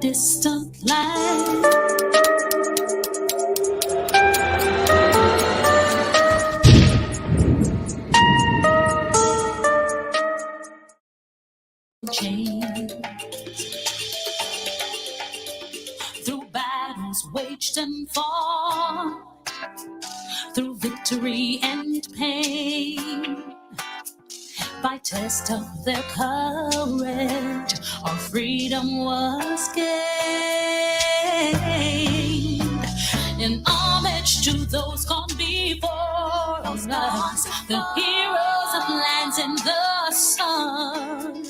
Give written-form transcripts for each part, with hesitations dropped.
distant land. Chains through battles waged and fought, through victory and pain, by test of their courage, our freedom was gained. In homage to those gone before us, the heroes of lands in the sun,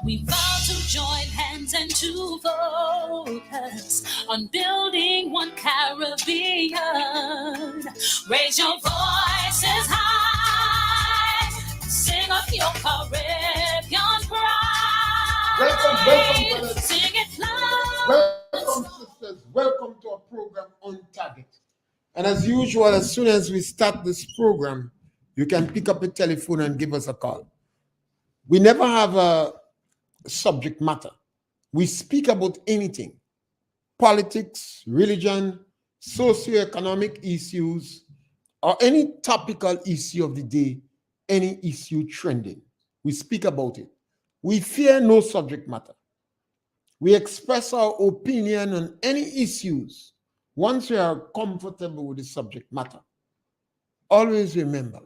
we vow to join hands and to focus on building one Caribbean. Raise your voices high, sing up your Caribbean pride. Welcome, brothers. Sing it loud. Welcome, sisters. Welcome to our program On Target. And as usual, as soon as we start this program, you can pick up a telephone and give us a call. We never have a subject matter. We speak about anything: politics, religion, socioeconomic issues, or any topical issue of the day, any issue trending. We speak about it. We fear no subject matter. We express our opinion on any issues once we are comfortable with the subject matter. Always remember,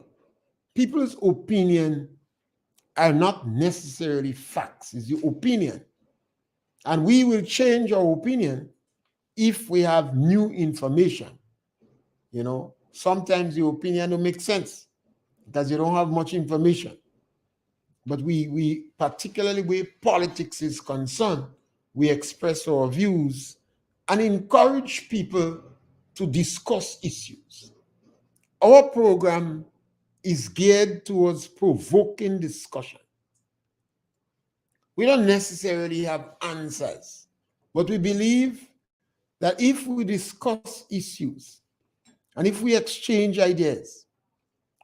people's opinion are not necessarily facts. It's the opinion. And we will change our opinion if we have new information. You know, sometimes the opinion don't make sense because you don't have much information. But we particularly where politics is concerned, we express our views and encourage people to discuss issues. Our program is geared towards provoking discussion. We don't necessarily have answers, but we believe that if we discuss issues and if we exchange ideas,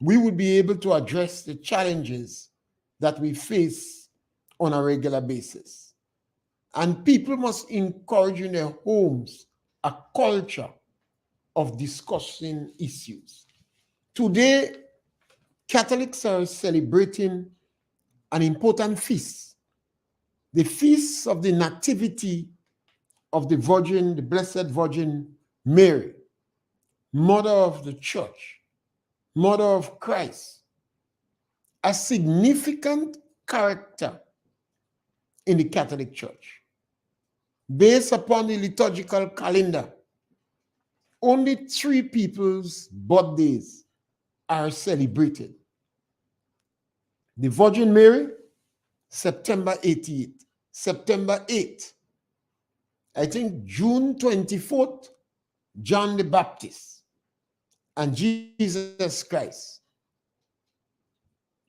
we would be able to address the challenges that we face on a regular basis. And people must encourage in their homes a culture of discussing issues. Today, Catholics are celebrating an important feast, the feast of the Nativity of the Virgin, the Blessed Virgin Mary, Mother of the Church, Mother of Christ, a significant character in the Catholic Church. Based upon the liturgical calendar, only 3 people's birthdays are celebrated. The Virgin Mary, September 18th, September 8th. I think June 24th, John the Baptist, and Jesus Christ,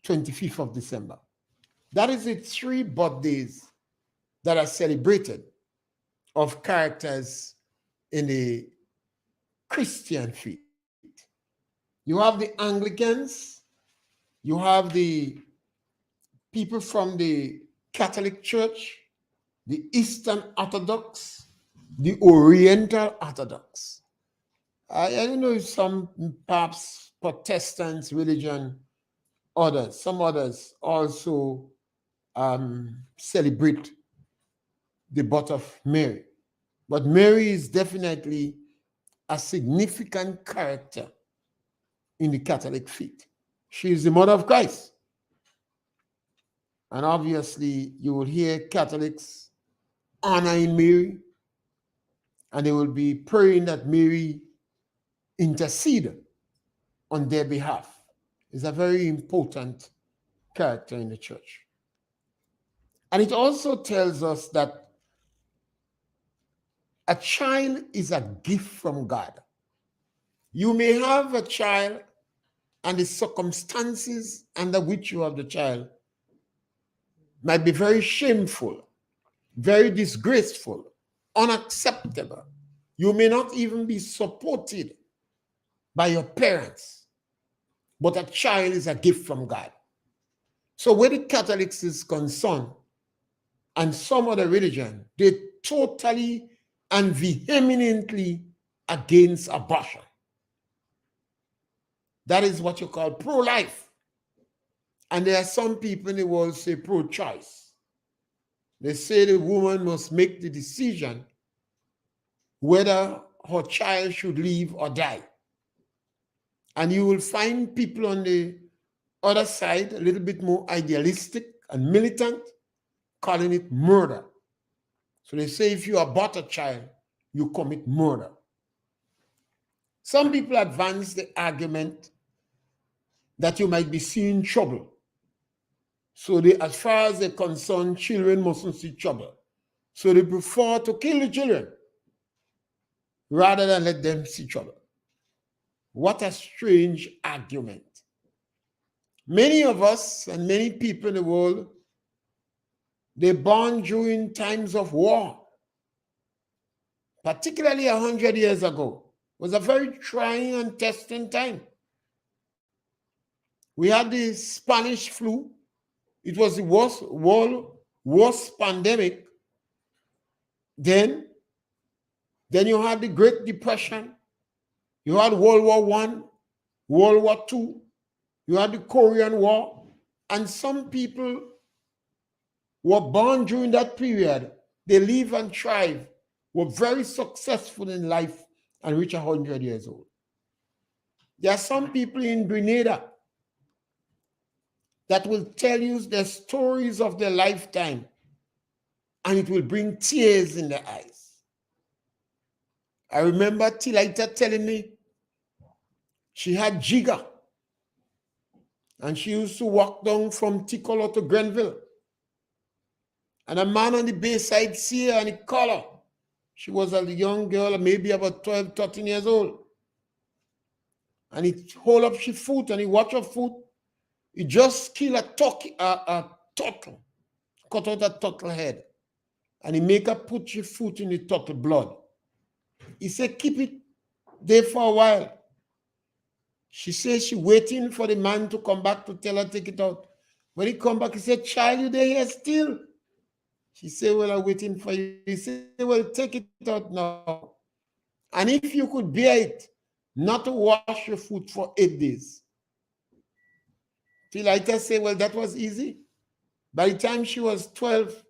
25th of December. That is the 3 birthdays that are celebrated of characters in the Christian faith. You have the Anglicans, you have the people from the Catholic Church, the Eastern Orthodox, the Oriental Orthodox. I don't know if some perhaps Protestants religion, some others also celebrate the birth of Mary. But Mary is definitely a significant character in the Catholic faith. She is the mother of Christ. And obviously, you will hear Catholics honoring Mary, and they will be praying that Mary intercede on their behalf. It's a very important character in the church. And it also tells us that a child is a gift from God. You may have a child, and the circumstances under which you have the child might be very shameful, very disgraceful, unacceptable. You may not even be supported by your parents, but a child is a gift from God. So where the Catholics is concerned, and some other religion, they totally and vehemently against abortion. That is what you call pro-life. And there are some people in the world say pro-choice. They say the woman must make the decision whether her child should live or die. And you will find people on the other side, a little bit more idealistic and militant, calling it murder. So they say if you abort a child, you commit murder. Some people advance the argument that you might be seeing trouble. So as far as they're concerned, children mustn't see trouble. So they prefer to kill the children rather than let them see trouble. What a strange argument. Many of us and many people in the world, they're born during times of war. Particularly 100 years ago, was a very trying and testing time. We had the Spanish flu. It was the worst pandemic. Then you had the Great Depression. You had World War I, World War II. You had the Korean War. And some people were born during that period. They live and thrive, were very successful in life and reach 100 years old. There are some people in Grenada that will tell you the stories of their lifetime, and it will bring tears in their eyes. I remember Tilita telling me she had jigger, and she used to walk down from Ticolo to Grenville. And a man on the bayside see her and he called her. She was a young girl, maybe about 12, 13 years old. And he hold up her foot and he watch her foot. He just kill a turtle, cut out a turtle head. And he make her put your foot in the turtle blood. He said, keep it there for a while. She says she waiting for the man to come back to tell her take it out. When he come back, he said, child, you there here still? She said, well, I'm waiting for you. He said, well, take it out now. And if you could bear it, not to wash your foot for 8 days. Tilita said, well, that was easy. By the time she was 12,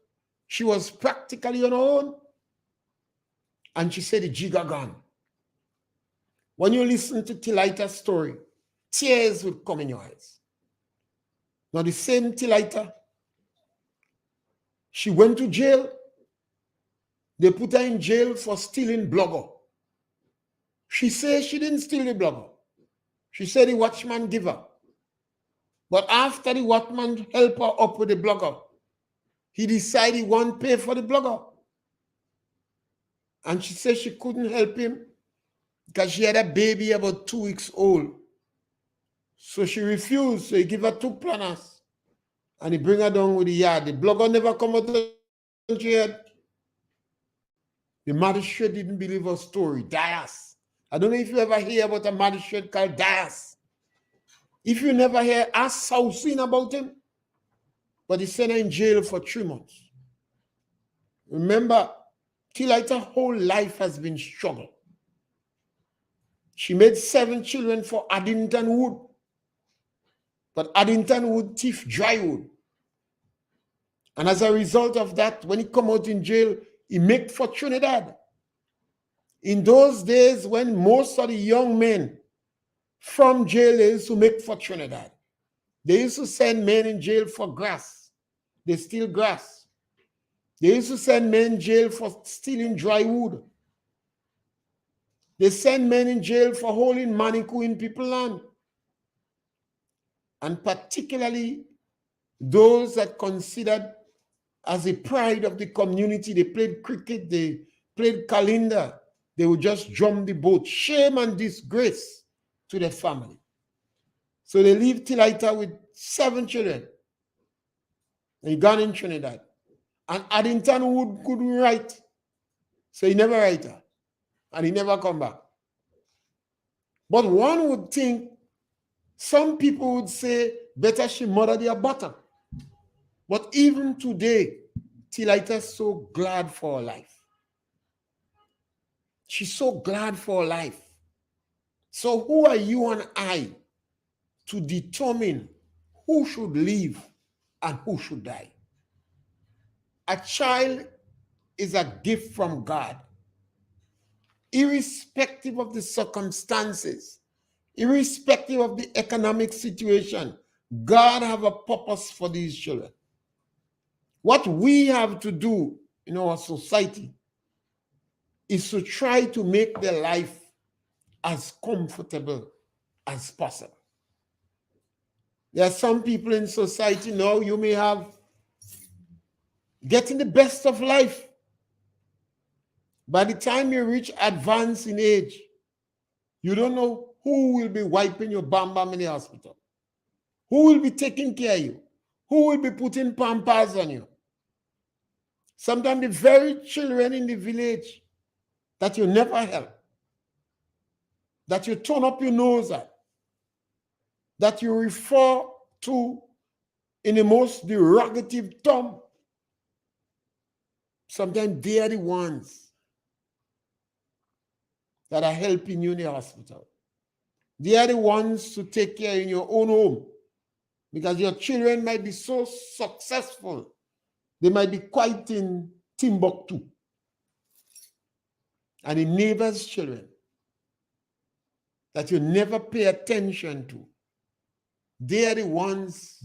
she was practically on her own. And she said, the jigger gone. When you listen to Tilita's story, tears will come in your eyes. Now, the same Tilita, she went to jail. They put her in jail for stealing blogger. She says she didn't steal the blogger. She said the watchman gave her. But after the watchman helped her up with the blogger, he decided he won't pay for the blogger. And she said she couldn't help him because she had a baby about 2 weeks old. So she refused. So he gave her 2 planners. And he bring her down with the yard. The blogger never come out of the yard. The magistrate didn't believe her story. Dias. I don't know if you ever hear about a magistrate called Dias. If you never hear, ask Saucine about him. But he sent her in jail for 3 months. Remember, Tilita's whole life has been struggle. She made 7 children for Addington Wood. But Addington Wood thief dry wood. And as a result of that, when he come out in jail, he make for Trinidad. In those days when most of the young men from jail used to make for Trinidad, they used to send men in jail for grass. They steal grass. They used to send men in jail for stealing dry wood. They send men in jail for holding manicu in people's land. And particularly those that considered as a pride of the community, they played cricket, they played calendar, they would just drum the boat. Shame and disgrace to their family. So they leave Tilita with 7 children. He gone in Trinidad. And Addington Wood couldn't write. So he never write her. And he never come back. But one would think, some people would say, better she mother their bottom. But even today, Tilita is so glad for her life. She's so glad for life. So who are you and I to determine who should live and who should die? A child is a gift from God, irrespective of the circumstances, irrespective of the economic situation. God have a purpose for these children. What we have to do in our society is to try to make their life as comfortable as possible. There are some people in society now, you may have getting the best of life. By the time you reach advance in age, you don't know who will be wiping your bum bum in the hospital, who will be taking care of you, who will be putting pampers on you. Sometimes the very children in the village that you never help, that you turn up your nose at, that you refer to in the most derogative term, sometimes they are the ones that are helping you in the hospital. They are the ones to take care in your own home, because your children might be so successful. They might be quite in Timbuktu. And the neighbor's children that you never pay attention to, they are the ones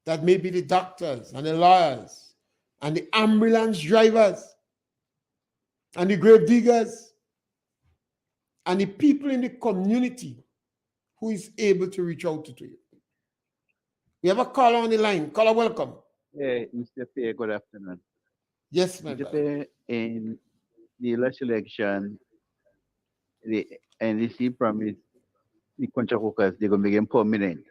that may be the doctors and the lawyers and the ambulance drivers and the grave diggers and the people in the community who is able to reach out to you. We have a caller on the line. Caller, welcome. Hey, Mr. Pierre, good afternoon. Yes, my Mr. brother. Pierre, in the last election, the NDC promised the contract workers they're going to make them permanent.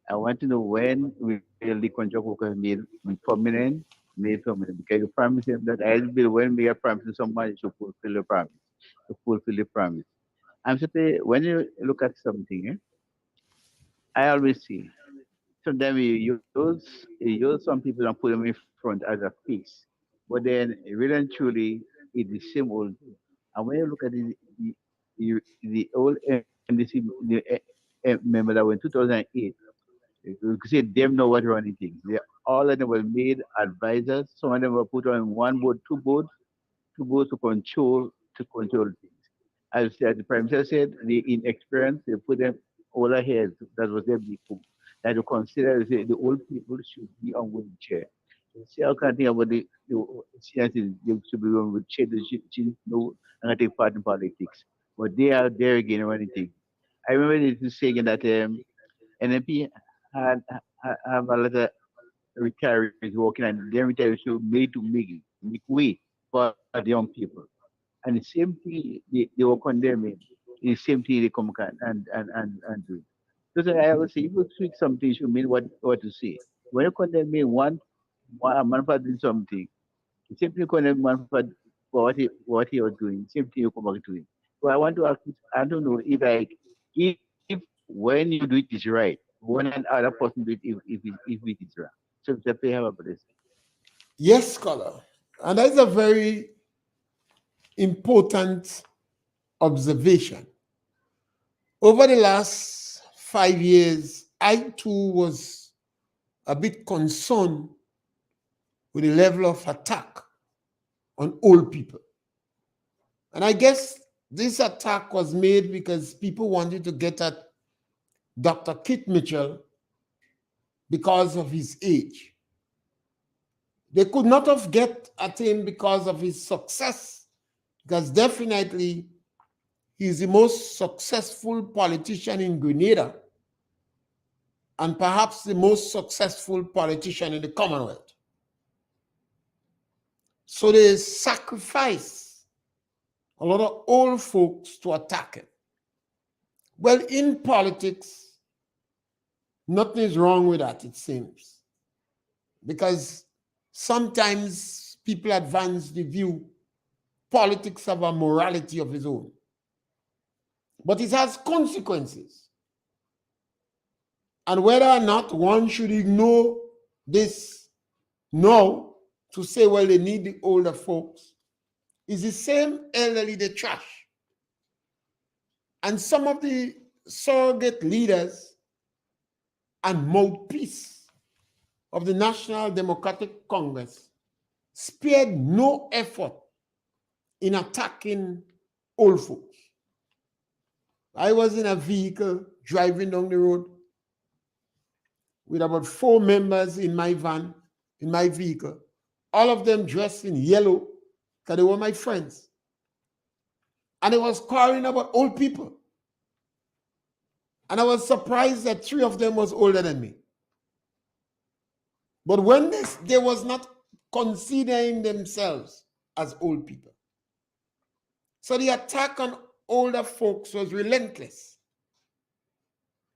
I want to know when will the contract workers made permanent, because you promised them that I will when we are promising somebody to fulfill the promise, to fulfill the promise. I'm saying when you look at something, I always see. Sometimes you use some people and put them in front as a face. But then really and truly it's the same old thing. And when you look at the old MDC member that went 2008, you could say them know what running things. All of them were made advisors. Some of them were put on one board, two boards to control things. As the Prime Minister said, the inexperience, they put them all ahead. That was their big thing. That you consider say, the old people should be on wheelchair. You see, I can't think about the seniors, they should be on wheelchair, they should know and not take part in politics. But they are there again running things. I remember they saying that NMP have a lot of retirees working, and their retirees should make way for the young people. And the same thing they were condemning, the same thing they come and do. Because I always say, if you tweak something, you should mean what to say. When you condemn me one a man for doing something, you simply condemn man for what he was doing. Same thing you come back to it. So I want to ask, I don't know if like if when you do it is right, one and other person do it if it is wrong. So the pay have about this. Yes, caller. And that's a very important observation. Over the last 5 years, I too was a bit concerned with the level of attack on old people. And I guess this attack was made because people wanted to get at Dr. Kit Mitchell because of his age. They could not have get at him because of his success, because definitely he's the most successful politician in Grenada and perhaps the most successful politician in the Commonwealth. So they sacrifice a lot of old folks to attack him. Well, in politics, nothing is wrong with that, it seems, because sometimes people advance the view politics have a morality of its own, but it has consequences. And whether or not one should ignore this, no, to say, well, they need the older folks, is the same elderly they trash. And some of the surrogate leaders and mouthpiece of the National Democratic Congress spared no effort in attacking old folks. I was in a vehicle driving down the road with about 4 members in my van, in my vehicle, all of them dressed in yellow because they were my friends. And I was quarreling about old people. And I was surprised that 3 of them was older than me. But when they was not considering themselves as old people. So the attack on older folks was relentless.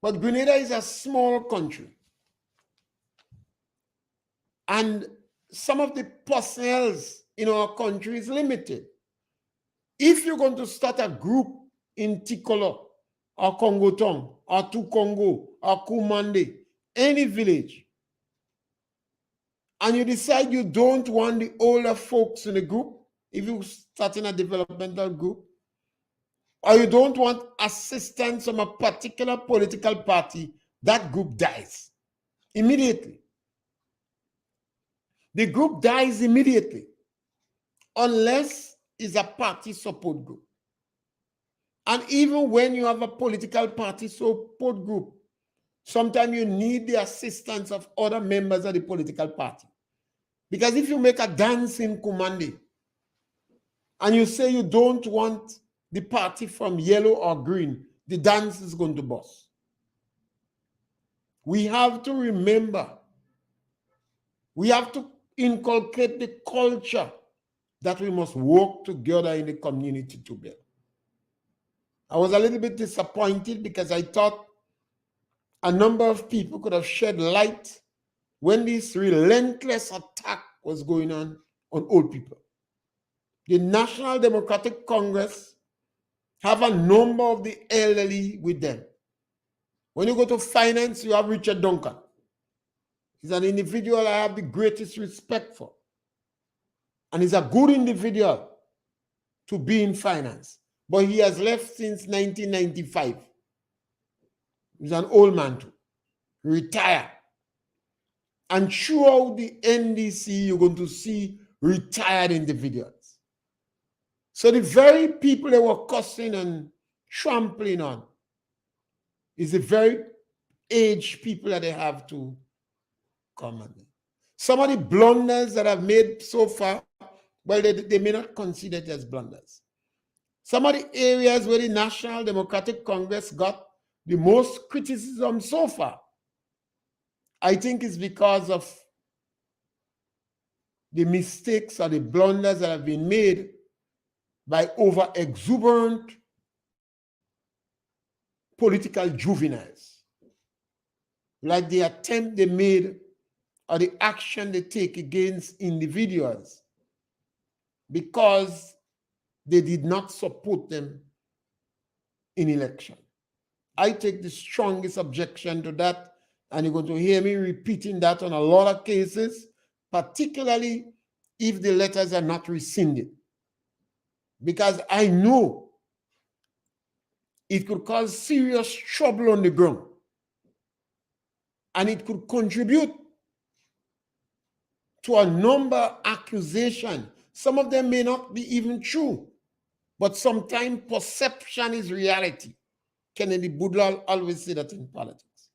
But Grenada is a small country. And some of the personnel in our country is limited. If you're going to start a group in Tikolo, or Congo Tong, or Tukongo, or Kumande, any village, and you decide you don't want the older folks in the group, if you're starting a developmental group, or you don't want assistance from a particular political party, that group dies immediately. The group dies immediately unless it's a party support group. And even when you have a political party support group, sometimes you need the assistance of other members of the political party. Because if you make a dance in Kumandi and you say you don't want the party from yellow or green, the dance is going to bust. We have to remember, we have to inculcate the culture that we must work together in the community to build. I was a little bit disappointed because I thought a number of people could have shed light when this relentless attack was going on old people. The National Democratic Congress have a number of the elderly with them. When you go to finance, you have Richard Duncan. He's an individual I have the greatest respect for. And he's a good individual to be in finance. But he has left since 1995. He's an old man too. Retired. And throughout the NDC, you're going to see retired individuals. So the very people they were cussing and trampling on is the very aged people that they have to come on. Some of the blunders that I've made so far, well, they may not consider it as blunders. Some of the areas where the National Democratic Congress got the most criticism so far, I think it's because of the mistakes or the blunders that have been made by over-exuberant political juveniles. Like the attempt they made or the action they take against individuals because they did not support them in election. I take the strongest objection to that, and you're going to hear me repeating that on a lot of cases, particularly if the letters are not rescinded. Because I know it could cause serious trouble on the ground, and it could contribute to a number of accusations. Some of them may not be even true, but sometimes perception is reality. Kennedy Boudlal always say that in politics.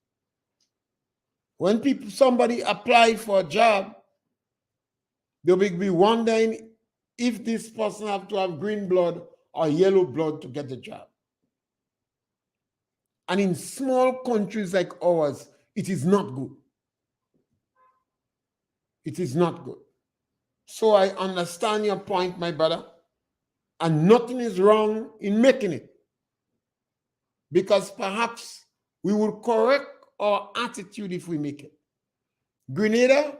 When somebody apply for a job, they'll be wondering if this person have to have green blood or yellow blood to get the job. And in small countries like ours, it is not good. It is not good. So I understand your point, my brother, and nothing is wrong in making it, because perhaps we will correct our attitude if we make it. Grenada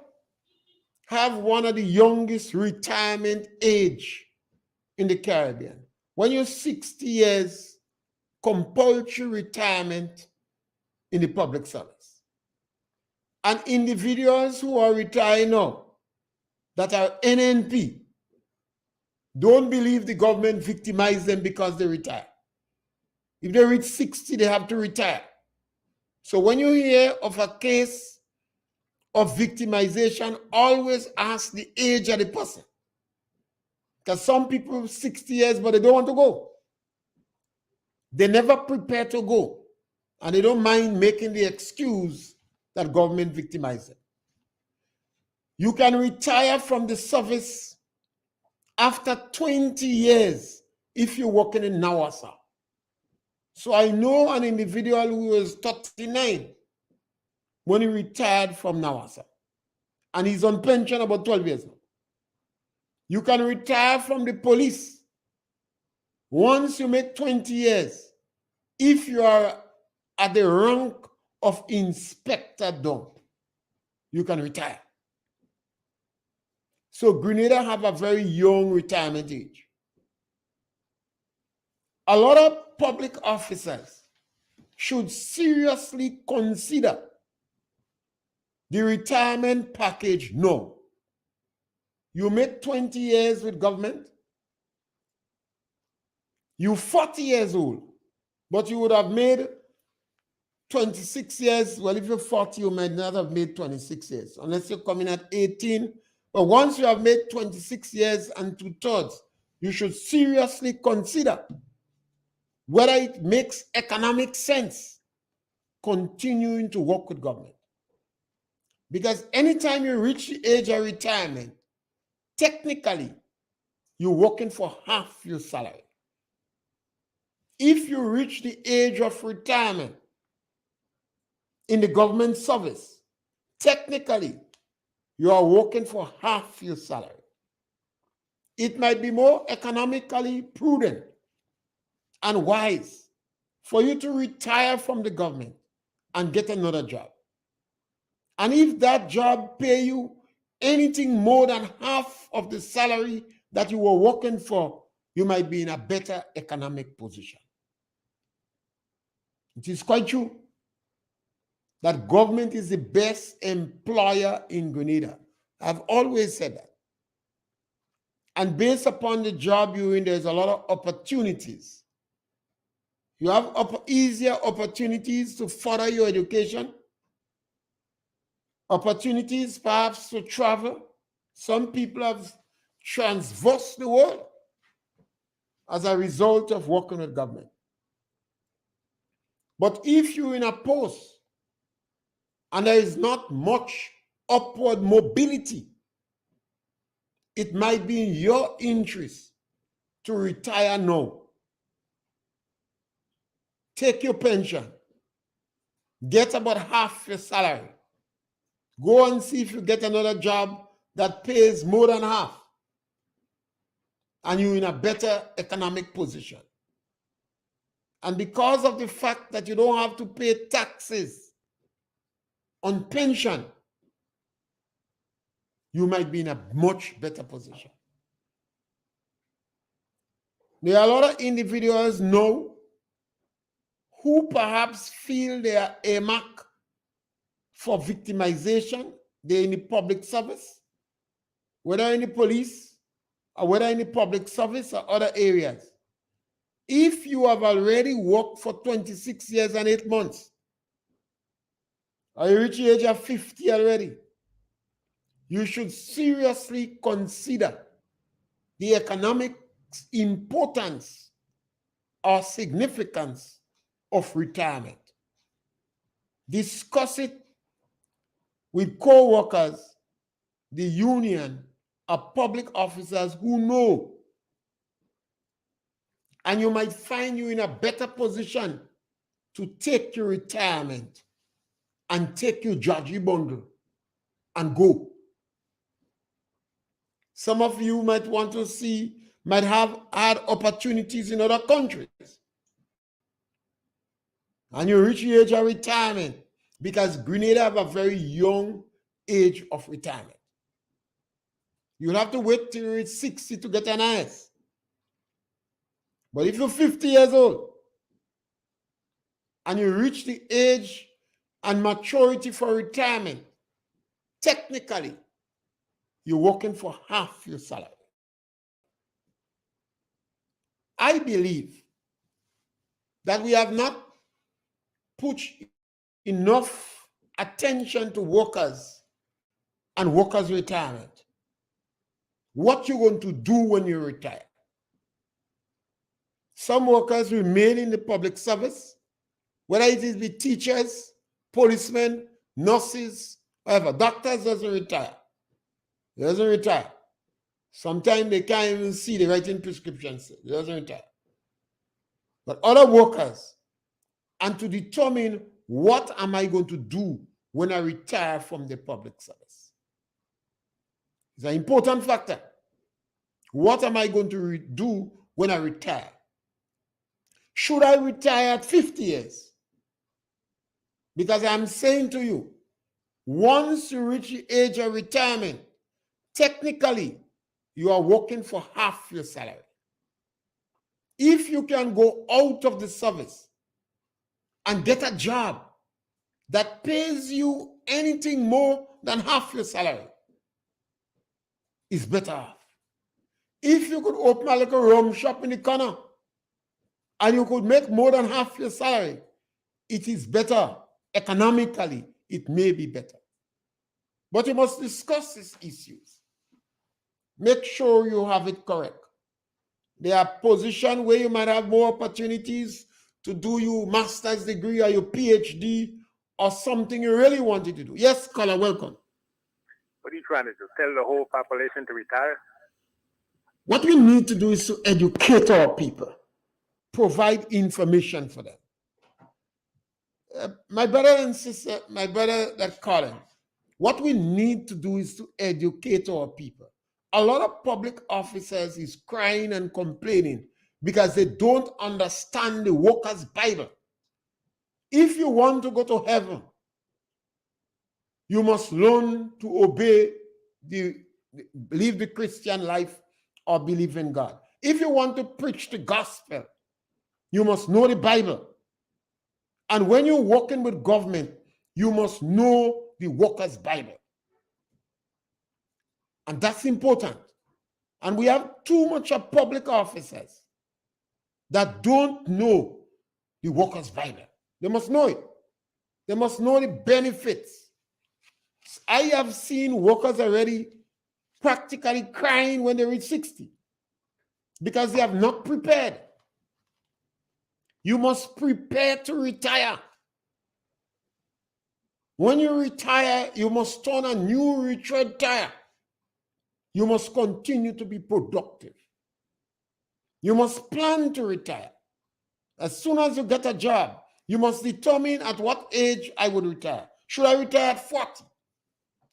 have one of the youngest retirement age in the Caribbean. When you're 60 years, compulsory retirement in the public service. And individuals who are retiring now that are NNP, Don't believe the government victimized them because they retire. If they reach 60, they have to retire. So when you hear of a case of victimization, always ask the age of the person. Because some people 60 years, but they don't want to go. They never prepare to go. And they don't mind making the excuse that government victimized them. You can retire from the service after 20 years if you're working in Nawasa. So I know an individual who was 39 when he retired from Nawasa. And he's on pension about 12 years now. You can retire from the police once you make 20 years if you are at the rank of inspector dump. You can retire. So Grenada have a very young retirement age. A lot of public officers should seriously consider the retirement package. No. You make 20 years with government, you're 40 years old, but you would have made 26 years. Well, if you're 40, you might not have made 26 years, unless you're coming at 18. But once you have made 26 years and 2/3, you should seriously consider whether it makes economic sense continuing to work with government. Because anytime you reach the age of retirement, technically, you're working for half your salary. If you reach the age of retirement in the government service, technically, you are working for half your salary. It might be more economically prudent and wise for you to retire from the government and get another job. And if that job pay you anything more than half of the salary that you were working for, you might be in a better economic position. It is quite true that government is the best employer in Grenada. I've always said that. And based upon the job you're in, there's a lot of opportunities. You have easier opportunities to further your education, opportunities perhaps to travel. Some people have traversed the world as a result of working with government. But if you're in a post and there is not much upward mobility, it might be in your interest to retire now. Take your pension, get about half your salary, go and see if you get another job that pays more than half, and you're in a better economic position. And because of the fact that you don't have to pay taxes on pension, you might be in a much better position. There are a lot of individuals now who perhaps feel they are earmarked for victimization. They're in the public service, whether in the police or whether in the public service or other areas. If you have already worked for 26 years and 8 months, or you reach the age of 50 already, you should seriously consider the economic importance or significance of retirement. Discuss it with co-workers, the union, or public officers who know. And you might find you in a better position to take your retirement and take your judgy bundle and go. Some of you might want to see, might have had opportunities in other countries. And you reach the age of retirement, because Grenada have a very young age of retirement. You'll have to wait till you reach 60 to get an IS. But if you're 50 years old and you reach the age and maturity for retirement, technically, you're working for half your salary. I believe that we have not put enough attention to workers and workers' retirement. What you're going to do when you retire. Some workers remain in the public service, whether it is the teachers, policemen, nurses, whatever. Doctors doesn't retire. They doesn't retire. Sometimes they can't even see the writing prescriptions. They doesn't retire. But other workers, and to determine what am I going to do when I retire from the public service. It's an important factor. What am I going to do when I retire? Should I retire at 50 years? Because I'm saying to you, once you reach the age of retirement, technically, you are working for half your salary. If you can go out of the service and get a job that pays you anything more than half your salary, it's better off. If you could open a little rum shop in the corner and you could make more than half your salary, it is better. Economically, it may be better. But you must discuss these issues. Make sure you have it correct. There are positions where you might have more opportunities to do your master's degree or your PhD or something you really wanted to do. Yes, caller, welcome. What are you trying to do? Tell the whole population to retire? What we need to do is to educate our people, provide information for them. My brother and sister, my brother that calling, what we need to do is to educate our people. A lot of public officers is crying and complaining because they don't understand the Workers' Bible. If you want to go to heaven, you must learn to obey live the Christian life or believe in God. If you want to preach the gospel, you must know the Bible. And when you're working with government, you must know the Workers' Bible. And that's important. And we have too much of public officers that don't know the Workers' Bible. They must know it. They must know the benefits. I have seen workers already practically crying when they reach 60 because they have not prepared. You must prepare to retire. When you retire, you must turn a new retread tire. You must continue to be productive. You must plan to retire. As soon as you get a job, you must determine at what age I would retire. Should I retire at 40?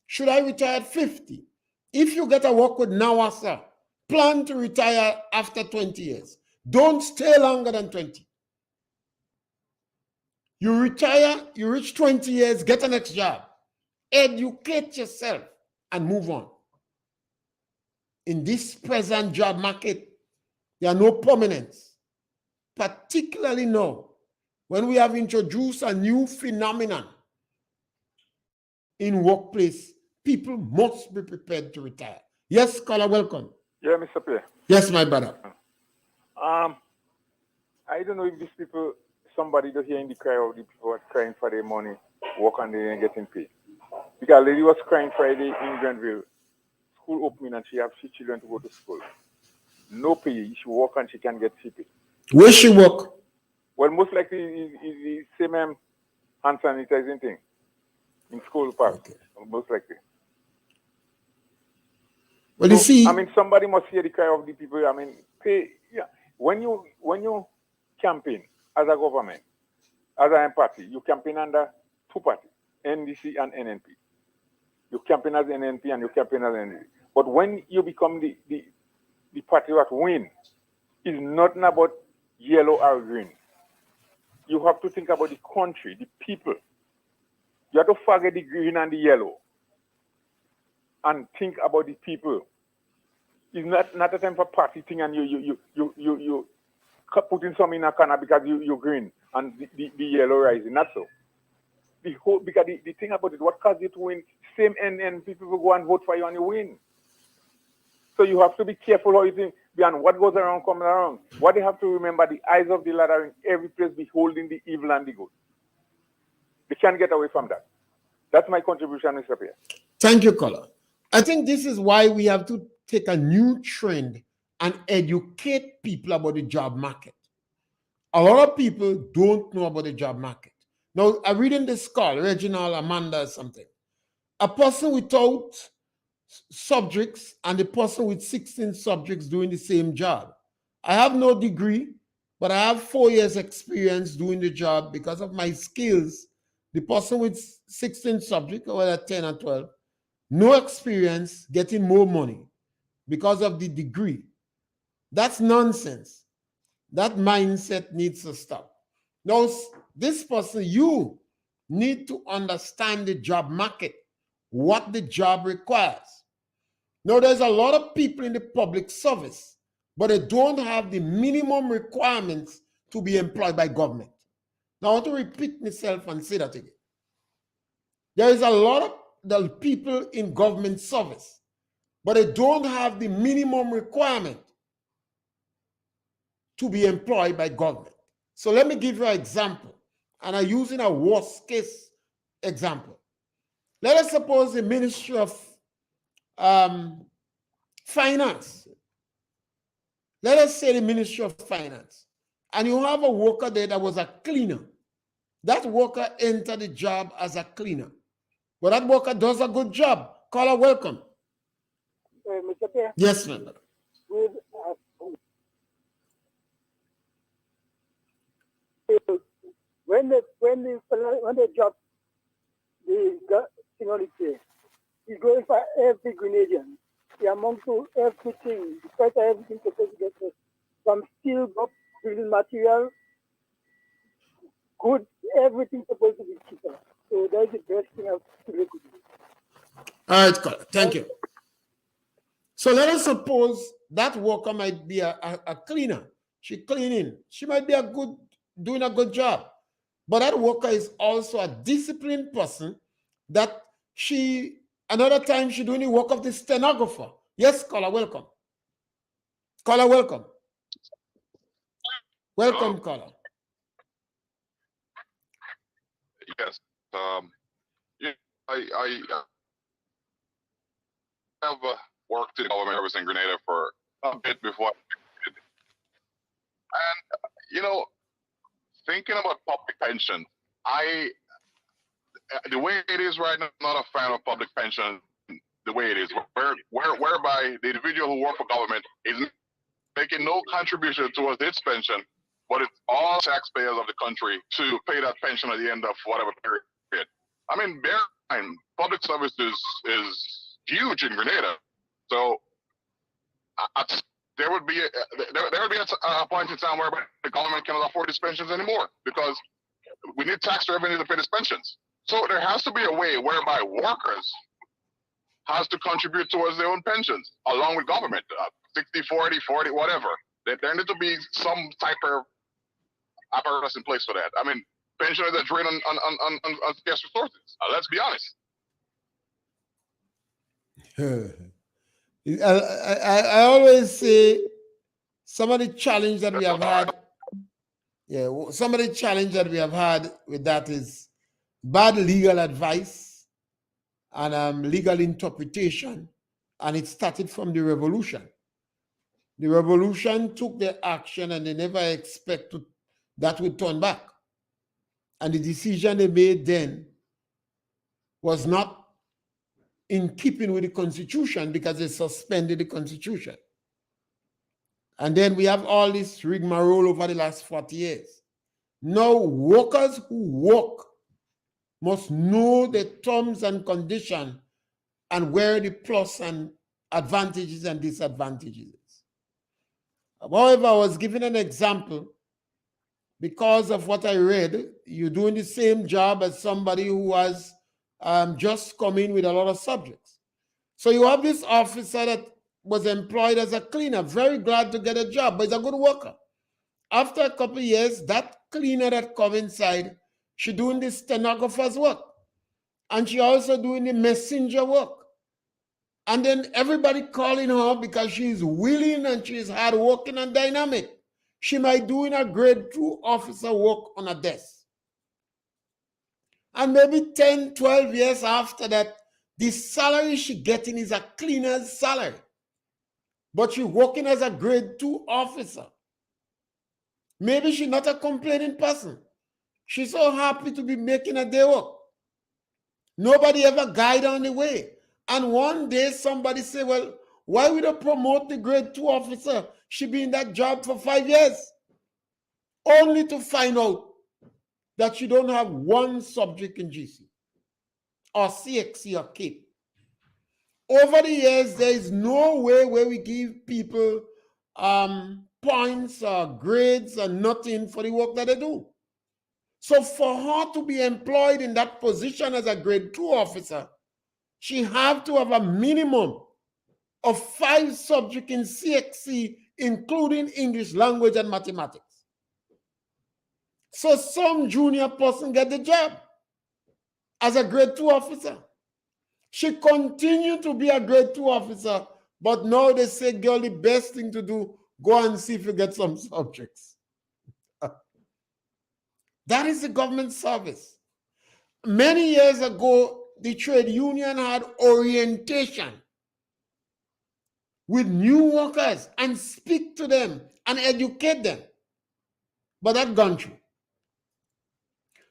Should I retire at 50? If you get a work with NAWASA, plan to retire after 20 years. Don't stay longer than 20. You retire, you reach 20 years, get a next job. Educate yourself and move on. In this present job market, there are no permanents, particularly now when we have introduced a new phenomenon in workplace. People must be prepared to retire. Yes, caller, welcome. Yeah, Mr. Pierre. Yes, my brother. I don't know if these people, somebody to hear in the cry of the people are crying for their money, work and they ain't getting paid. Because a lady was crying Friday in Granville, school opening, and she has 3 children to go to school. No pay. She work and she can get CP. Where she work? Well, most likely is the same hand sanitizing thing in school park. Okay. Most likely. Well, you see, I mean, somebody must hear the cry of the people. I mean, pay. Yeah. When you campaign as a government, as a party, you campaign under 2 parties, NDC and NNP. You campaign as NNP and you campaign as NDC. But when you become the party that win, it's not about yellow or green. You have to think about the country, the people. You have to forget the green and the yellow and think about the people. It's not a time for party thing and you putting some in a corner because you're green and the yellow rising. Not so. Because the thing about it, what caused you to win, same and people will go and vote for you and you win. So you have to be careful how you think. Beyond what goes around, comes around. What they have to remember, the eyes of the Lord are in every place, beholding the evil and the good. They can't get away from that. That's my contribution, Mr. Pierre. Thank you, Colin. I think this is why we have to take a new trend and educate people about the job market. A lot of people don't know about the job market. Now, I read in this call, Reginald, Amanda, something. A person without subjects and the person with 16 subjects doing the same job. I have no degree, but I have 4 years experience doing the job because of my skills. The person with 16 subjects, or whether 10 or 12, no experience, getting more money because of the degree. That's nonsense. That mindset needs to stop. Now, this person, you need to understand the job market, what the job requires. Now, there's a lot of people in the public service, but they don't have the minimum requirements to be employed by government. Now, I want to repeat myself and say that again. There is a lot of the people in government service, but they don't have the minimum requirement to be employed by government. So let me give you an example, and I'm using a worst case example. Let us suppose the Ministry of Finance. Let us say the Ministry of Finance, and you have a worker there that was a cleaner. That worker entered the job as a cleaner, but that worker does a good job. Caller, welcome. Mr. Pierre, Yes, ma'am. with, when the job the seniority, he goes for every Grenadian. He among to everything, despite everything to get from steel, building material, good, everything supposed to be cheaper. So that's the best thing I've to do. All right, caller. Thank you. So let us suppose that worker might be a cleaner. She cleaning. She might be doing a good job. But that worker is also a disciplined person that another time she doing the work of the stenographer. Yes, caller, welcome. Caller, welcome. Welcome, caller. Yes. Yeah, I have worked in government service in Grenada for a bit before. And, thinking about public pension, the way it is right now, I'm not a fan of public pension the way it is, whereby the individual who works for government is making no contribution towards its pension, but it's all taxpayers of the country to pay that pension at the end of whatever period. I mean, bear in mind, public service is huge in Grenada. So there would be a point in time where the government cannot afford these pensions anymore because we need tax revenue to pay these pensions. So there has to be a way whereby workers has to contribute towards their own pensions along with government, 60, 40, 40, whatever. There needs to be some type of apparatus in place for that. I mean, pensioners are drained on scarce resources. Let's be honest. I always say some of the challenge that we have had, some of the challenge that we have had with that is bad legal advice and legal interpretation, and it started from the revolution. The revolution took their action and they never expected that would turn back. And the decision they made then was not in keeping with the Constitution because they suspended the Constitution. And then we have all this rigmarole over the last 40 years. Now, workers who work must know the terms and conditions and where the plus and advantages and disadvantages is. However, I was given an example because of what I read. You're doing the same job as somebody who has just come in with a lot of subjects. So you have this officer that was employed as a cleaner, very glad to get a job, but he's a good worker. After a couple of years, that cleaner that come inside, she doing the stenographer's work. And she also doing the messenger work. And then everybody calling her because she's willing and she's hardworking and dynamic. She might doing a grade 2 officer work on a desk. And maybe 10, 12 years after that, the salary she getting is a cleaner's salary. But she's working as a grade 2 officer. Maybe she's not a complaining person. She's so happy to be making a day work. Nobody ever guide her on the way. And one day somebody say, well, why would I promote the grade 2 officer? She be in that job for 5 years. Only to find out that she don't have one subject in GC or CXC or CAPE. Over the years, there is no way where we give people points or grades or nothing for the work that they do. So for her to be employed in that position as a grade 2 officer, she have to have a minimum of 5 subjects in CXC, including English language and mathematics. So some junior person get the job as a grade 2 officer. She continued to be a grade 2 officer, but now they say, girl, the best thing to do, go and see if you get some subjects. That is the government service. Many years ago, the trade union had orientation with new workers and speak to them and educate them. But that gone through.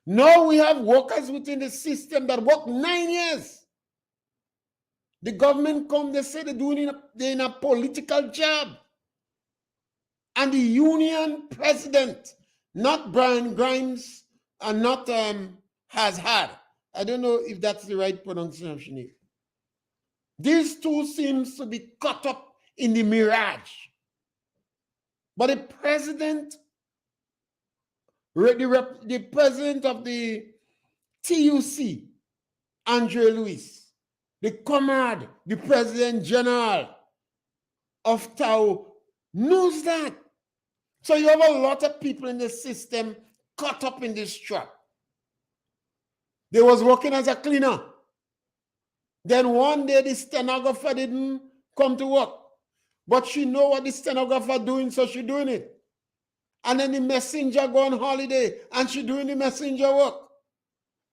Now we have workers within the system that work 9 years. The government come, they say they're in a political job. And the union president, not Brian Grimes and not has had. I don't know if that's the right pronunciation. These two seems to be caught up in the mirage. But the president, the president of the TUC, Andre Luis, the comrade, the president general of Tau, knows that. So you have a lot of people in the system caught up in this trap. They was working as a cleaner. Then one day the stenographer didn't come to work. But she know what the stenographer doing, so she doing it. And then the messenger go on holiday and she doing the messenger work.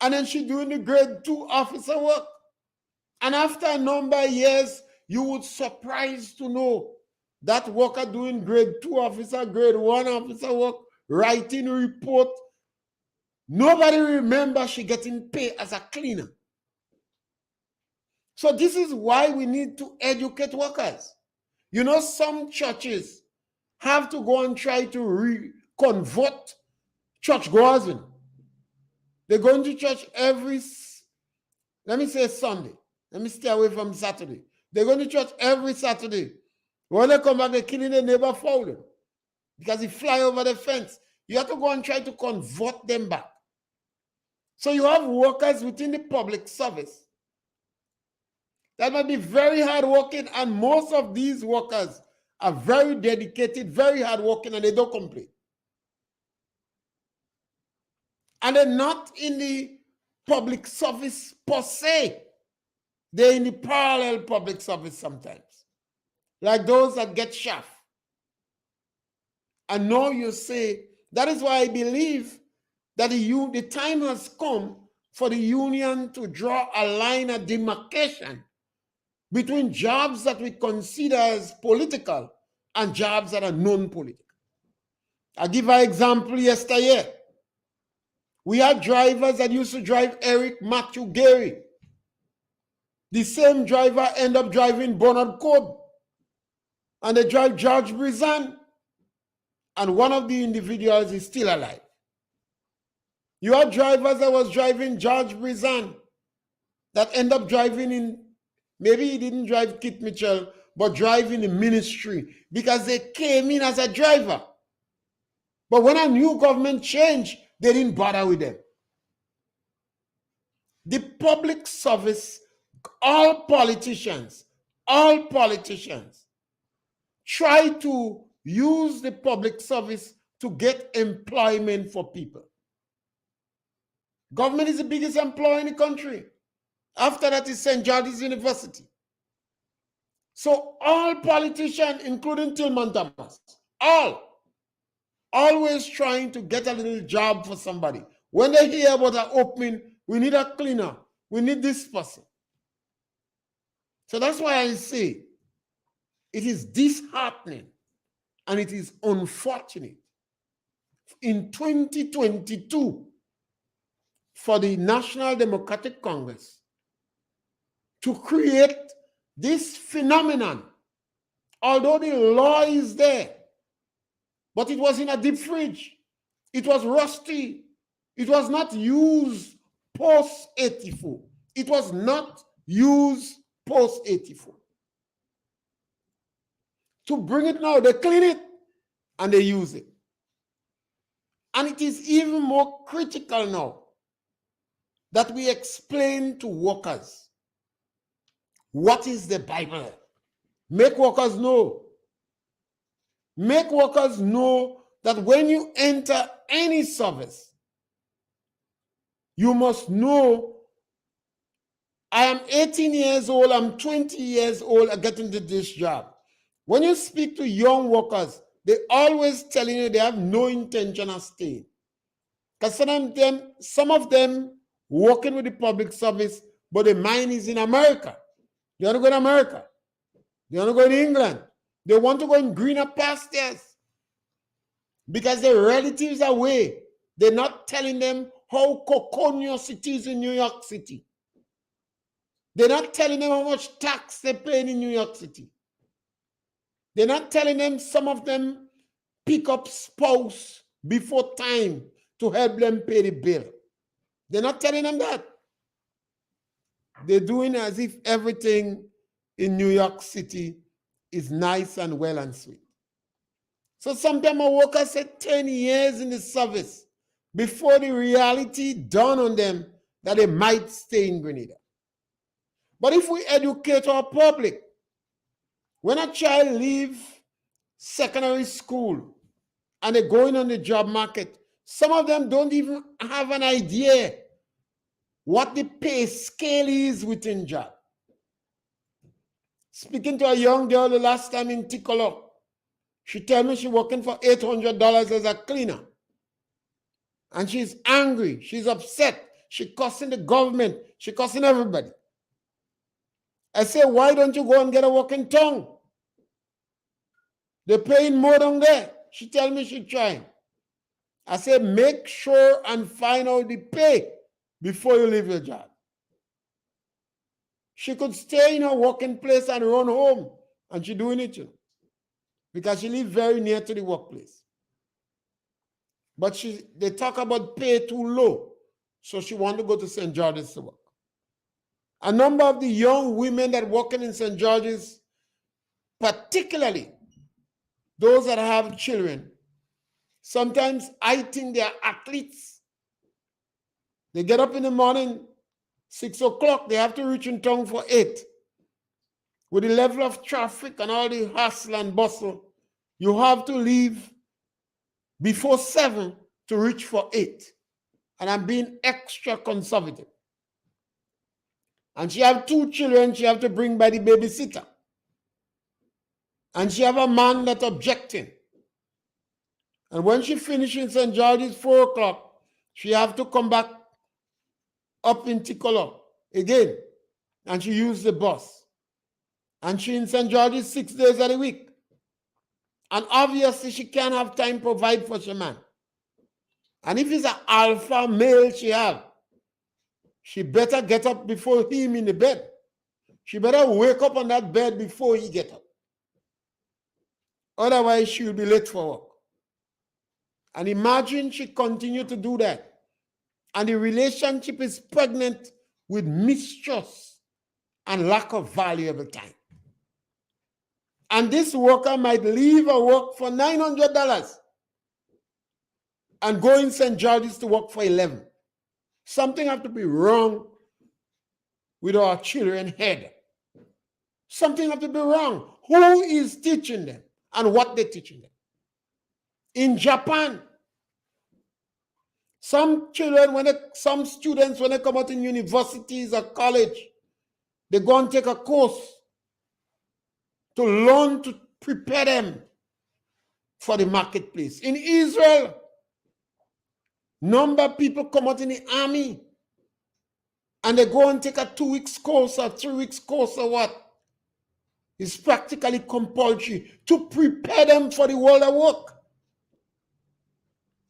And then she doing the grade 2 officer work. And after a number of years, you would surprise to know that worker doing grade 2 officer, grade 1 officer work, writing report. Nobody remember she getting paid as a cleaner. So this is why we need to educate workers. You know, some churches have to go and try to convert churchgoers in. They're going to church every, let me say Sunday. Let me stay away from Saturday. They're going to church every Saturday. When they come back, they're killing their neighbor for them because he fly over the fence. You have to go and try to convert them back. So you have workers within the public service that might be very hardworking, and most of these workers are very dedicated, very hardworking, and they don't complain. And they're not in the public service per se. They're in the parallel public service sometimes, like those that get shaft. And now you say, that is why I believe that the time has come for the union to draw a line of demarcation between jobs that we consider as political and jobs that are non-political. I'll give an example yesterday. We had drivers that used to drive Eric Matthew Gary. The same driver end up driving Bernard Cobb. And they drive George Brizan. And one of the individuals is still alive. You had drivers that was driving George Brizan that end up driving in, maybe he didn't drive Kit Mitchell, but driving the ministry because they came in as a driver. But when a new government changed, they didn't bother with them. The public service, all politicians try to use the public service to get employment for people. Government is the biggest employer in the country. After that is St. George's University. So all politicians, including Tillman Thomas, always trying to get a little job for somebody. When they hear about an opening, we need a cleaner, we need this person. So that's why I say it is disheartening and it is unfortunate in 2022 for the National Democratic Congress to create this phenomenon, although the law is there, but it was in a deep fridge. It was rusty. It was not used post 84. It was not used post 84. To bring it now, they clean it and they use it. And it is even more critical now that we explain to workers what is the Bible. Make workers know. Make workers know that when you enter any service, you must know, I am 18 years old, I'm 20 years old, I get into this job. When you speak to young workers, they always telling you they have no intention of staying. Because some of them working with the public service, but their mind is in America. They want to go to America. They want to go to England. They want to go in greener pastures. Because their relatives are away. They're not telling them how coconous it is in New York City. They're not telling them how much tax they're paying in New York City. They're not telling them, some of them pick up spouse before time to help them pay the bill. They're not telling them that. They're doing as if everything in New York City is nice and well and sweet. So sometimes a worker said 10 years in the service before the reality dawned on them that they might stay in Grenada. But if we educate our public, when a child leaves secondary school and they're going on the job market, some of them don't even have an idea what the pay scale is within job. Speaking to a young girl the last time in Ticolo, she told me she's working for $800 as a cleaner. And she's angry, she's upset, she's cussing the government, she's cussing everybody. I say, why don't you go and get a working tongue? They're paying more than there. She tell me she's trying. I say, make sure and find out the pay before you leave your job. She could stay in her working place and run home, and she's doing it, because she lives very near to the workplace. But they talk about pay too low, so she wants to go to St. George's to work. A number of the young women that working in St. George's, particularly those that have children, sometimes I think they are athletes. They get up in the morning, 6 o'clock, they have to reach in town for 8. With the level of traffic and all the hustle and bustle, you have to leave before 7 to reach for 8. And I'm being extra conservative. And she have 2 children she have to bring by the babysitter. And she have a man that's objecting. And when she finishes in St. George's 4 o'clock, she have to come back up in Ticolo again. And she use the bus. And she in St. George's 6 days of the week. And obviously she can't have time to provide for her man. And if it's an alpha male she have, she better get up before him in the bed. She better wake up on that bed before he get up. Otherwise, she will be late for work. And imagine she continue to do that. And the relationship is pregnant with mistrust and lack of valuable time. And this worker might leave her work for $900 and go in St. George's to work for 11. Something have to be wrong with our children's head. Something have to be wrong. Who is teaching them and what they're teaching them? In Japan, some students, when they come out in universities or college, they go and take a course to learn to prepare them for the marketplace. In Israel, number of people come out in the army and they go and take a 2 weeks course or 3 weeks course or what. It's practically compulsory to prepare them for the world of work.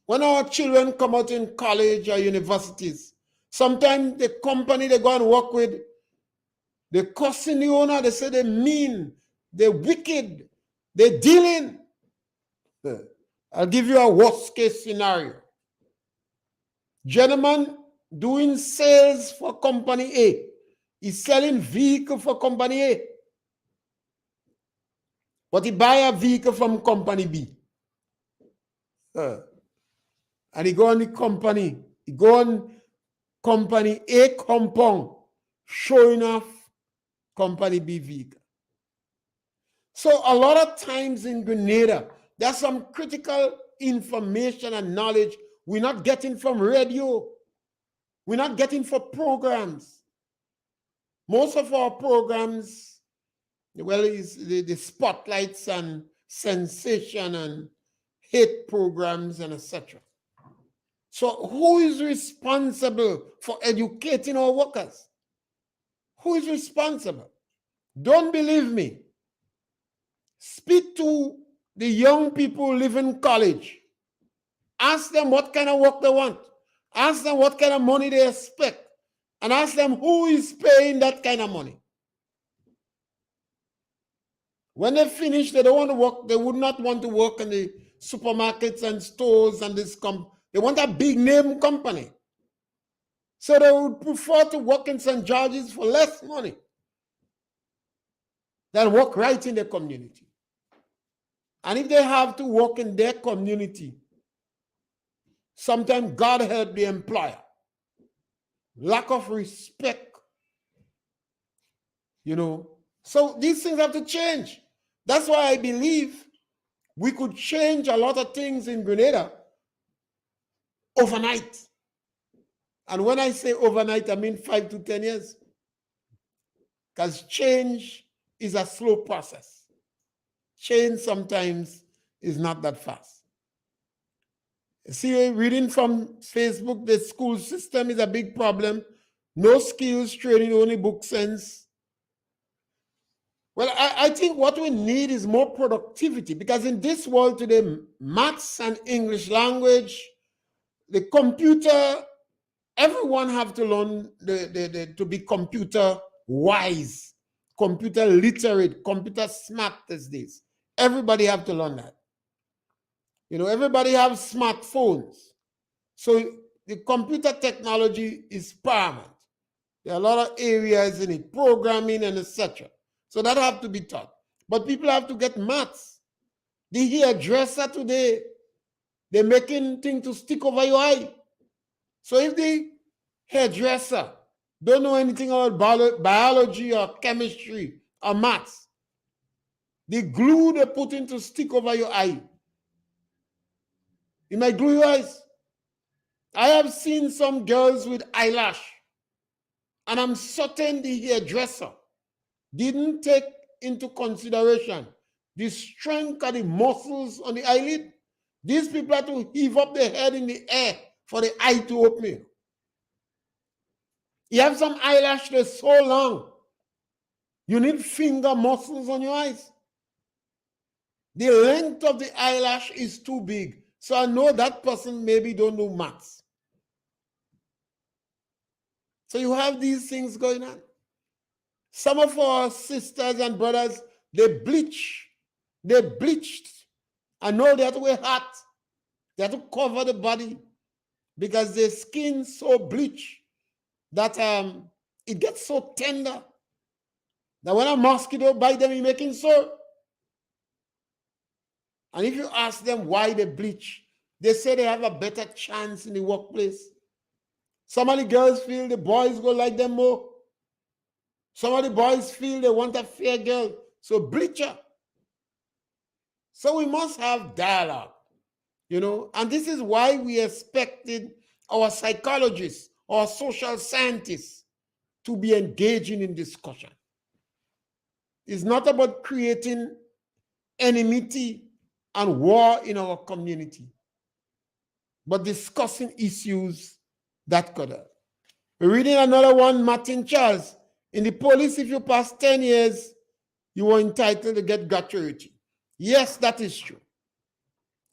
When our children come out in college or universities, sometimes the company they go and work with, they cussing the owner, they say they're mean, they're wicked, they're dealing. I'll give you a worst case scenario. Gentleman doing sales for company A. He's selling vehicle for company A. But he buy a vehicle from company B. And he go on the company. He go on company A compound, showing off company B vehicle. So a lot of times in Grenada, there's some critical information and knowledge we're not getting from radio. We're not getting for programs. Most of our programs, well, is the spotlights and sensation and hate programs and etc. So who is responsible for educating our workers? Who is responsible? Don't believe me. Speak to the young people who live in college. Ask them what kind of work they want. Ask them what kind of money they expect. And ask them who is paying that kind of money. When they finish, they don't want to work. They would not want to work in the supermarkets and stores and this they want a big name company. So they would prefer to work in St. George's for less money than work right in the community. And if they have to work in their community, sometimes God help the employer. Lack of respect, So these things have to change. That's why I believe we could change a lot of things in Grenada overnight. And when I say overnight, I mean 5 to 10 years. Because change is a slow process. Change sometimes is not that fast. See, reading from Facebook, the school system is a big problem. No skills training, only book sense. Well, I think what we need is more productivity, because in this world today, maths and English language, the computer, everyone have to learn to be computer wise, computer literate, computer smart these days. Everybody have to learn that. Everybody have smartphones. So the computer technology is paramount. There are a lot of areas in it, programming and etc. So that have to be taught. But people have to get maths. The hairdresser today, they're making things to stick over your eye. So if the hairdresser don't know anything about biology or chemistry or maths, the glue they put in to stick over your eye, it might glue your eyes. I have seen some girls with eyelash, and I'm certain the hairdresser didn't take into consideration the strength of the muscles on the eyelid. These people have to heave up their head in the air for the eye to open. You have some eyelash that's so long, you need finger muscles on your eyes. The length of the eyelash is too big. So I know that person maybe don't know maths. So you have these things going on. Some of our sisters and brothers, they bleach. They bleached. I know they have to wear hats. They have to cover the body because their skin so bleached that it gets so tender that when a mosquito bites them, it's making sore. And if you ask them why they bleach, they say they have a better chance in the workplace. Some of the girls feel the boys go like them more. Some of the boys feel they want a fair girl, so bleach her. So we must have dialogue, and this is why we expected our psychologists, our social scientists to be engaging in discussion. It's not about creating enmity and war in our community, but discussing issues that could help. We're reading another one, Martin Charles. In the police, if you pass 10 years, you are entitled to get gratuity. Yes, that is true.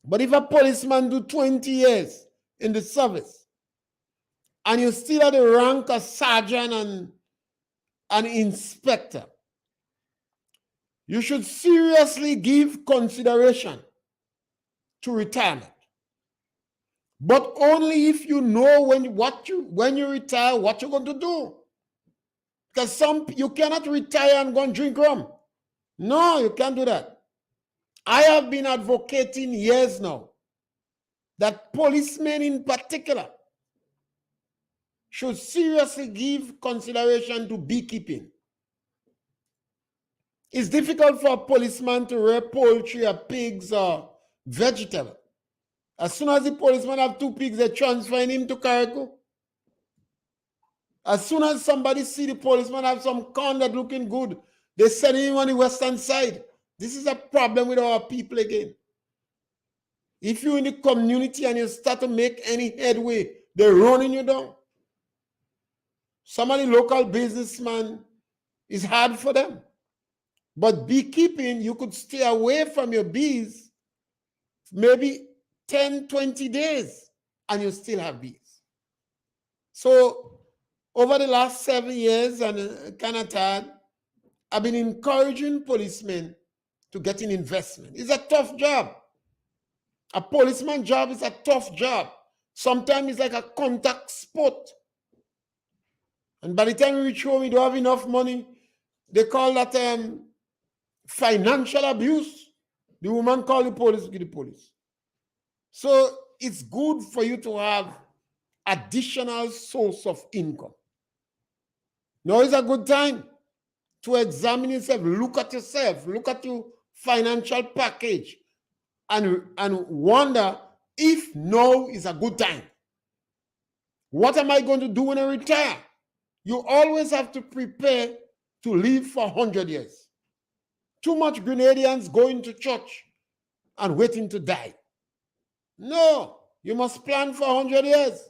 But if a policeman do 20 years in the service, and you still have the rank of sergeant and an inspector, you should seriously give consideration to retirement. But only if you know when you retire, what you're going to do. Because you cannot retire and go and drink rum. No, you can't do that. I have been advocating years now that policemen in particular should seriously give consideration to beekeeping. It's difficult for a policeman to rear poultry or pigs or vegetable. As soon as the policeman have 2 pigs, they transfer him to Carrico. As soon as somebody see the policeman have some corn that looking good, they send him on the western side. This is a problem with our people again. If you're in the community and you start to make any headway, they're running you down. Some of the local businessmen, it's hard for them. But beekeeping, you could stay away from your bees maybe 10, 20 days and you still have bees. So over the last 7 years and kind of tired, I've been encouraging policemen to get in investment. It's a tough job. A policeman job is a tough job. Sometimes it's like a contact sport. And by the time you reach home, you don't have enough money. They call that financial abuse. The woman called the police, get the police. So it's good for you to have additional source of income. Now is a good time to examine yourself, look at yourself, look at your financial package, and wonder if now is a good time. What am I going to do when I retire? You always have to prepare to live for 100 years. Too much Grenadians going to church and waiting to die. No, you must plan for 100 years.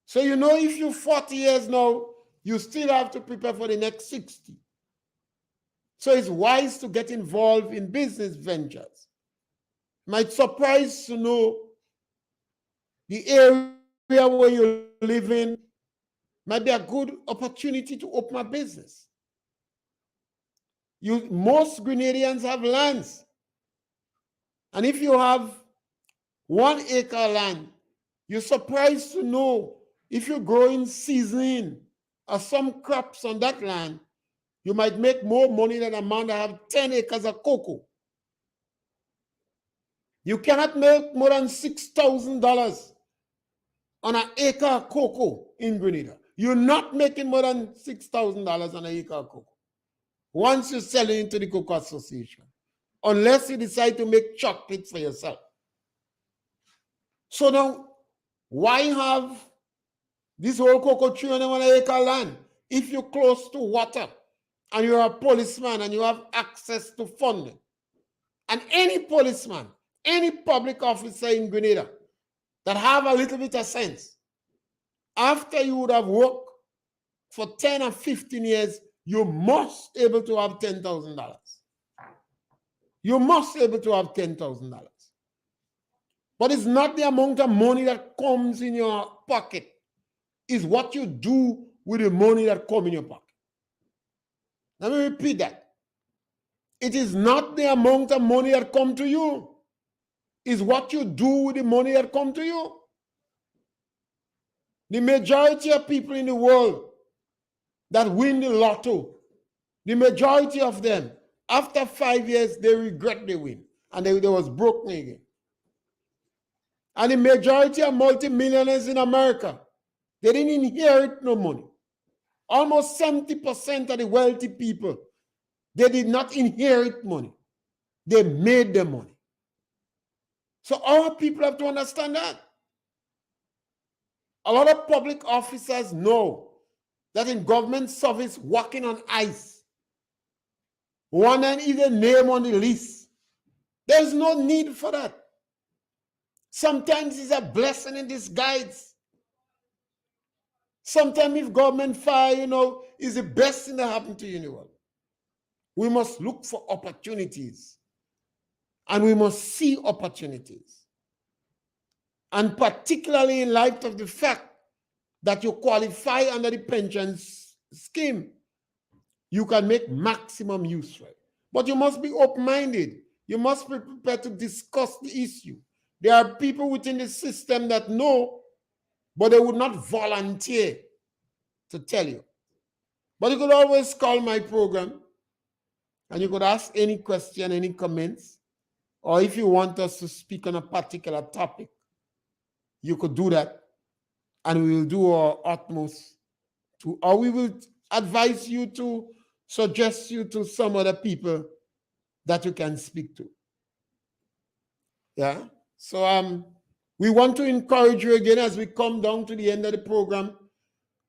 So you know if you're 40 years now, you still have to prepare for the next 60. So it's wise to get involved in business ventures. Might surprise to know the area where you live in might be a good opportunity to open a business. Most Grenadians have lands. And if you have 1 acre land, you're surprised to know if you're growing seasoning or some crops on that land, you might make more money than a man that have 10 acres of cocoa. You cannot make more than $6,000 on an acre of cocoa in Grenada. You're not making more than $6,000 on an acre of cocoa once you sell it into the Cocoa Association, unless you decide to make chocolate for yourself. So now, why have this whole cocoa tree on 1 acre land if you're close to water and you're a policeman and you have access to funding? And any policeman, any public officer in Grenada that have a little bit of sense, after you would have worked for 10 or 15 years, you must be able to have $10,000. You must be able to have $10,000. But it's not the amount of money that comes in your pocket. It's what you do with the money that comes in your pocket. Let me repeat that. It is not the amount of money that comes to you. It's what you do with the money that comes to you. The majority of people in the world that win the lotto, the majority of them, after 5 years, they regret the win. And they was broken again. And the majority of multimillionaires in America, they didn't inherit no money. Almost 70% of the wealthy people, they did not inherit money. They made the money. So our people have to understand that. A lot of public officers know that in government service, walking on ice, want an even name on the list. There's no need for that. Sometimes it's a blessing in disguise. Sometimes if government fire, is the best thing that happened to you in the world. We must look for opportunities. And we must see opportunities. And particularly in light of the fact that you qualify under the pensions scheme, you can make maximum use of it. But you must be open-minded. You must be prepared to discuss the issue. There are people within the system that know, but they would not volunteer to tell you. But you could always call my program, and you could ask any question, any comments, or if you want us to speak on a particular topic, you could do that, and we will do our utmost to, or we will advise you to suggest you to some other people that you can speak to. Yeah. So we want to encourage you again as we come down to the end of the program.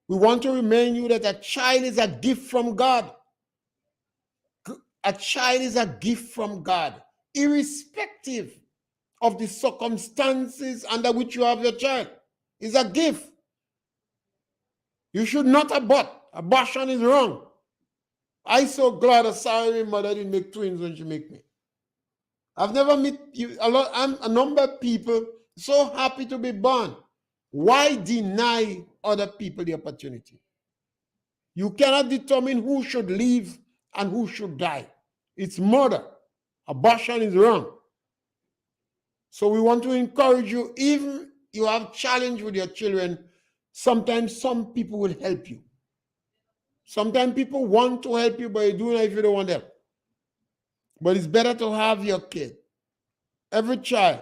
We want to remind you that a child is a gift from God. A child is a gift from God, irrespective of the circumstances under which you have your child. It's a gift. You should not abort. Abortion is wrong. I'm so glad a sorry mother didn't make twins when she made me. I've never met a number of people so happy to be born. Why deny other people the opportunity? You cannot determine who should live and who should die. It's murder. Abortion is wrong. So we want to encourage you, even you have challenge with your children, sometimes some people will help you. Sometimes people want to help you, but you do not if you don't want help. But it's better to have your kid. Every child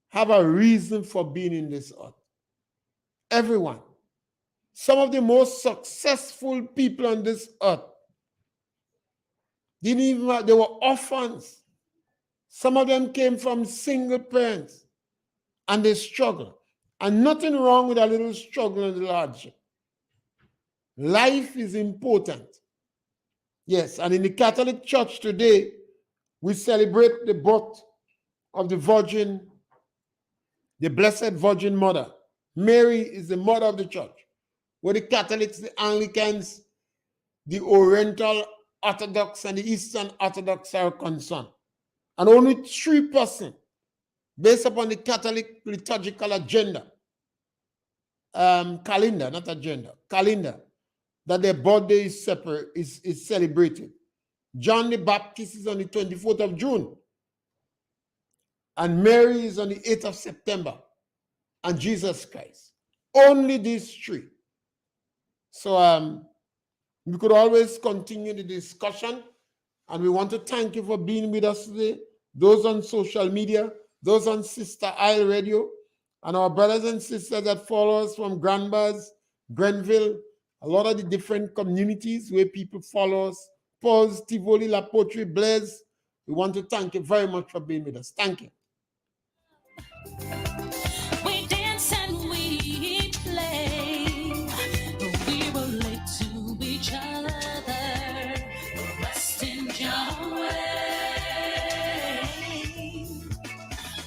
have a reason for being in this earth. Everyone. Some of the most successful people on this earth they were orphans. Some of them came from single parents and they struggled. And nothing wrong with a little struggle and hardship. Life is important. Yes, and in the Catholic Church today, we celebrate the birth of the Virgin, the Blessed Virgin Mother. Mary is the mother of the church. Where the Catholics, the Anglicans, the Oriental Orthodox, and the Eastern Orthodox are concerned. And only 3%, based upon the Catholic liturgical agenda, calendar, not agenda, calendar, that their birthday is separate, is celebrated. John the Baptist is on the 24th of June. And Mary is on the 8th of September. And Jesus Christ. Only these 3. So we could always continue the discussion. And we want to thank you for being with us today. Those on social media, those on Sister Isle Radio, and our brothers and sisters that follow us from Granbars, Grenville, a lot of the different communities where people follow us, Paul's, Tivoli, La Poterie, Blaise. We want to thank you very much for being with us. Thank you. We dance and we play. We relate to each other. Rest in your way.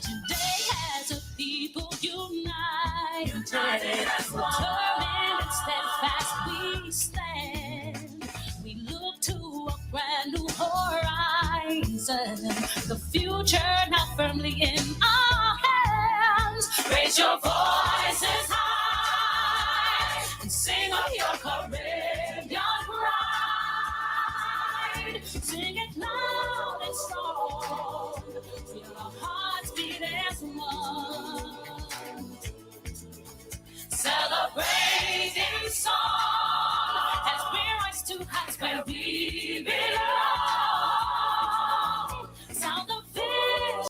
Today, as a people united as one, determined and steadfast we stand. We look to a brand new horizon. The future now firmly in our hands. Raise your voices high and sing of your Caribbean pride. Sing it loud and strong. Feel our hearts beat as one.